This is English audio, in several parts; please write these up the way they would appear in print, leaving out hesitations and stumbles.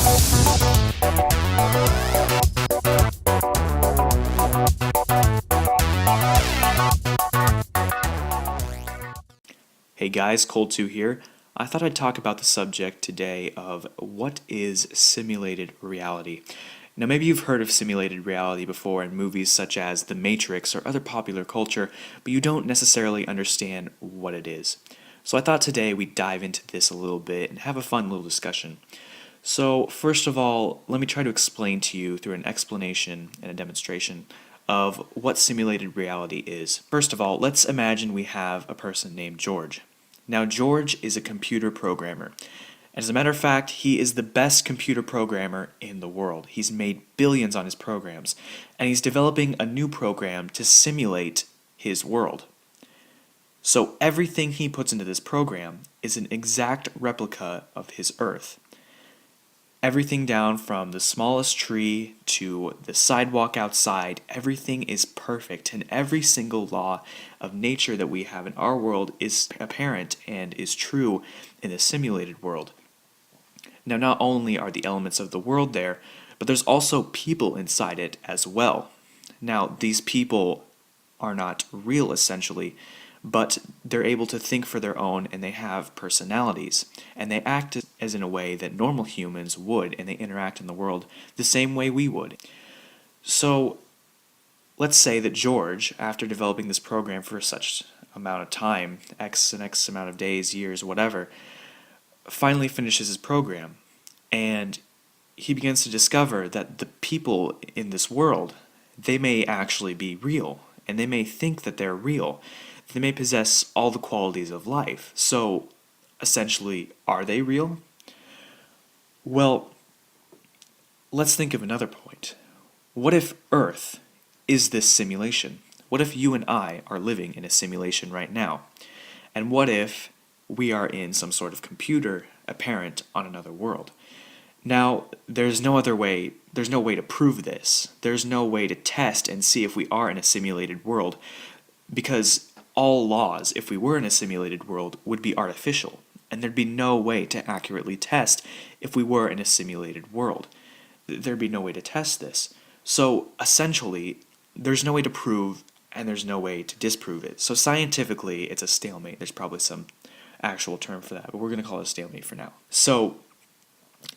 Hey guys, Cold2 here. I thought I'd talk about the subject today of what is simulated reality. Now, maybe you've heard of simulated reality before in movies such as The Matrix or other popular culture, but you don't necessarily understand what it is. So I thought today we'd dive into this a little bit and have a fun little discussion. So, first of all, let me try to explain to you through an explanation and a demonstration of what simulated reality is. First of all, let's imagine we have a person named George. Now, George is a computer programmer. As a matter of fact, he is the best computer programmer in the world. He's made billions on his programs, and he's developing a new program to simulate his world. So everything he puts into this program is an exact replica of his Earth. Everything down from the smallest tree to the sidewalk outside, everything is perfect, and every single law of nature that we have in our world is apparent and is true in the simulated world. Now, not only are the elements of the world there, but there's also people inside it as well. Now, these people are not real essentially, but they're able to think for their own, and they have personalities, and they act as in a way that normal humans would, and they interact in the world the same way we would. So let's say that George, after developing this program for such amount of time, X and X amount of days, years, whatever, finally finishes his program, and he begins to discover that the people in this world, they may actually be real, and they may think that they're real. They may possess all the qualities of life. So, essentially, are they real? Well, let's think of another point. What if Earth is this simulation? What if you and I are living in a simulation right now? And what if we are in some sort of computer apparent on another world? Now, there's no way to prove this. There's no way to test and see if we are in a simulated world, because all laws, if we were in a simulated world, would be artificial, and there'd be no way to accurately test if we were in a simulated world. There'd be no way to test this. So, essentially, there's no way to prove, and there's no way to disprove it. So scientifically, it's a stalemate. There's probably some actual term for that, but we're going to call it a stalemate for now. So,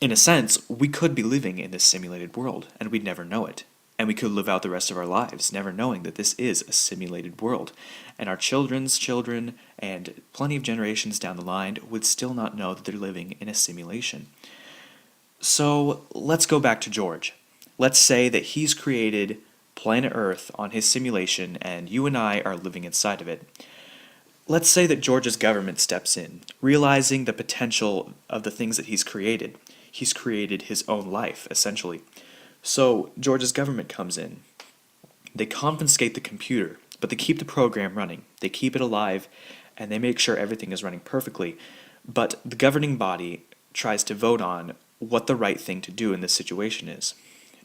in a sense, we could be living in this simulated world, and we'd never know it. And we could live out the rest of our lives never knowing that this is a simulated world. And our children's children and plenty of generations down the line would still not know that they're living in a simulation. So let's go back to George. Let's say that he's created planet Earth on his simulation and you and I are living inside of it. Let's say that George's government steps in, realizing the potential of the things that he's created. He's created his own life, essentially. So George's government comes in. They confiscate the computer, but they keep the program running. They keep it alive, and they make sure everything is running perfectly. But the governing body tries to vote on what the right thing to do in this situation is.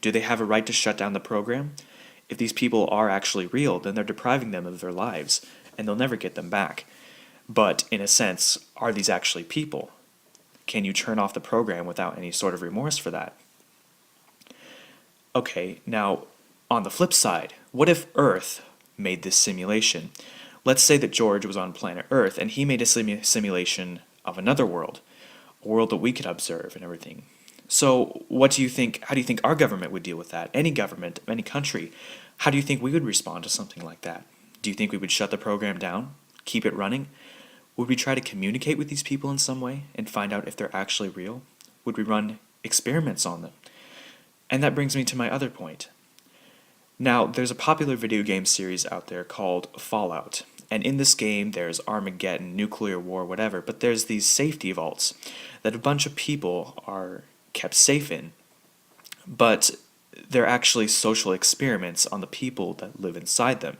Do they have a right to shut down the program? If these people are actually real, then they're depriving them of their lives, and they'll never get them back. But in a sense, are these actually people? Can you turn off the program without any sort of remorse for that? Okay, now, on the flip side, what if Earth made this simulation? Let's say that George was on planet Earth, and he made a simulation of another world, a world that we could observe and everything. So, what do you think, how do you think our government would deal with that? Any government, any country, how do you think we would respond to something like that? Do you think we would shut the program down? Keep it running? Would we try to communicate with these people in some way and find out if they're actually real? Would we run experiments on them? And that brings me to my other point. Now, there's a popular video game series out there called Fallout. And in this game, there's Armageddon, nuclear war, whatever, but there's these safety vaults that a bunch of people are kept safe in. But they're actually social experiments on the people that live inside them.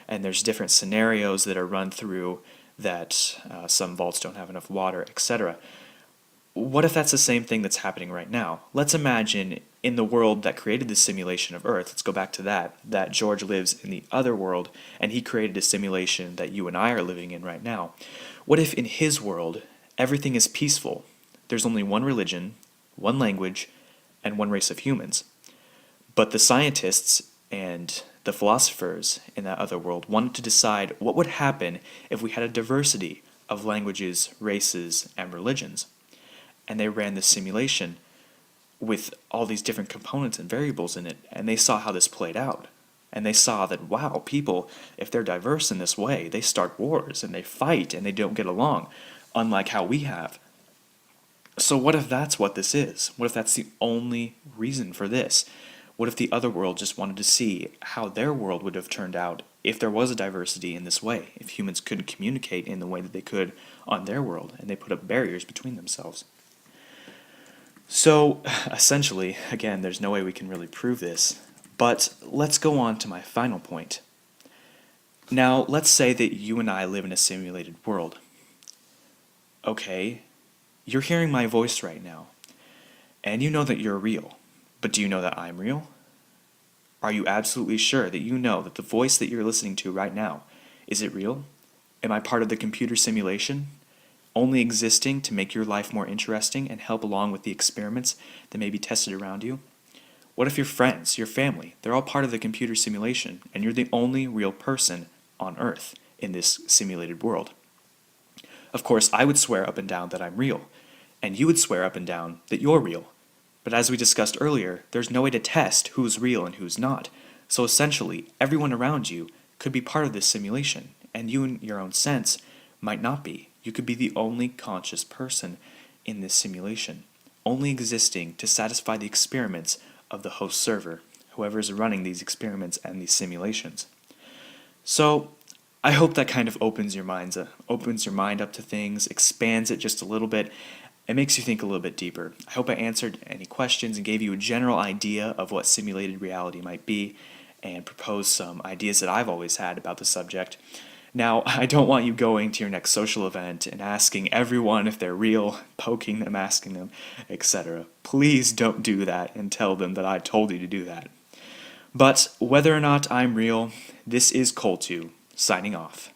And there's different scenarios that are run through that some vaults don't have enough water, etc. What if that's the same thing that's happening right now? Let's imagine in the world that created the simulation of Earth, let's go back to that George lives in the other world, and he created a simulation that you and I are living in right now. What if in his world, everything is peaceful? There's only one religion, one language, and one race of humans. But the scientists and the philosophers in that other world wanted to decide what would happen if we had a diversity of languages, races, and religions. And they ran this simulation with all these different components and variables in it, and they saw how this played out. And they saw that, wow, people, if they're diverse in this way, they start wars and they fight and they don't get along, unlike how we have. So what if that's what this is? What if that's the only reason for this? What if the other world just wanted to see how their world would have turned out if there was a diversity in this way, if humans couldn't communicate in the way that they could on their world, and they put up barriers between themselves? So, essentially, again, there's no way we can really prove this, but let's go on to my final point. Now, let's say that you and I live in a simulated world. Okay, you're hearing my voice right now, and you know that you're real, but do you know that I'm real? Are you absolutely sure that you know that the voice that you're listening to right now, is it real? Am I part of the computer simulation, only existing to make your life more interesting and help along with the experiments that may be tested around you? What if your friends, your family, they're all part of the computer simulation, and you're the only real person on Earth in this simulated world? Of course, I would swear up and down that I'm real, and you would swear up and down that you're real. But as we discussed earlier, there's no way to test who's real and who's not. So essentially, everyone around you could be part of this simulation, and you in your own sense might not be. You could be the only conscious person in this simulation, only existing to satisfy the experiments of the host server, whoever is running these experiments and these simulations. So I hope that kind of opens your mind up to things, expands it just a little bit. It makes you think a little bit deeper. I hope I answered any questions and gave you a general idea of what simulated reality might be, and proposed some ideas that I've always had about the subject. Now, I don't want you going to your next social event and asking everyone if they're real, poking them, asking them, etc. Please don't do that and tell them that I told you to do that. But whether or not I'm real, this is Cole2, signing off.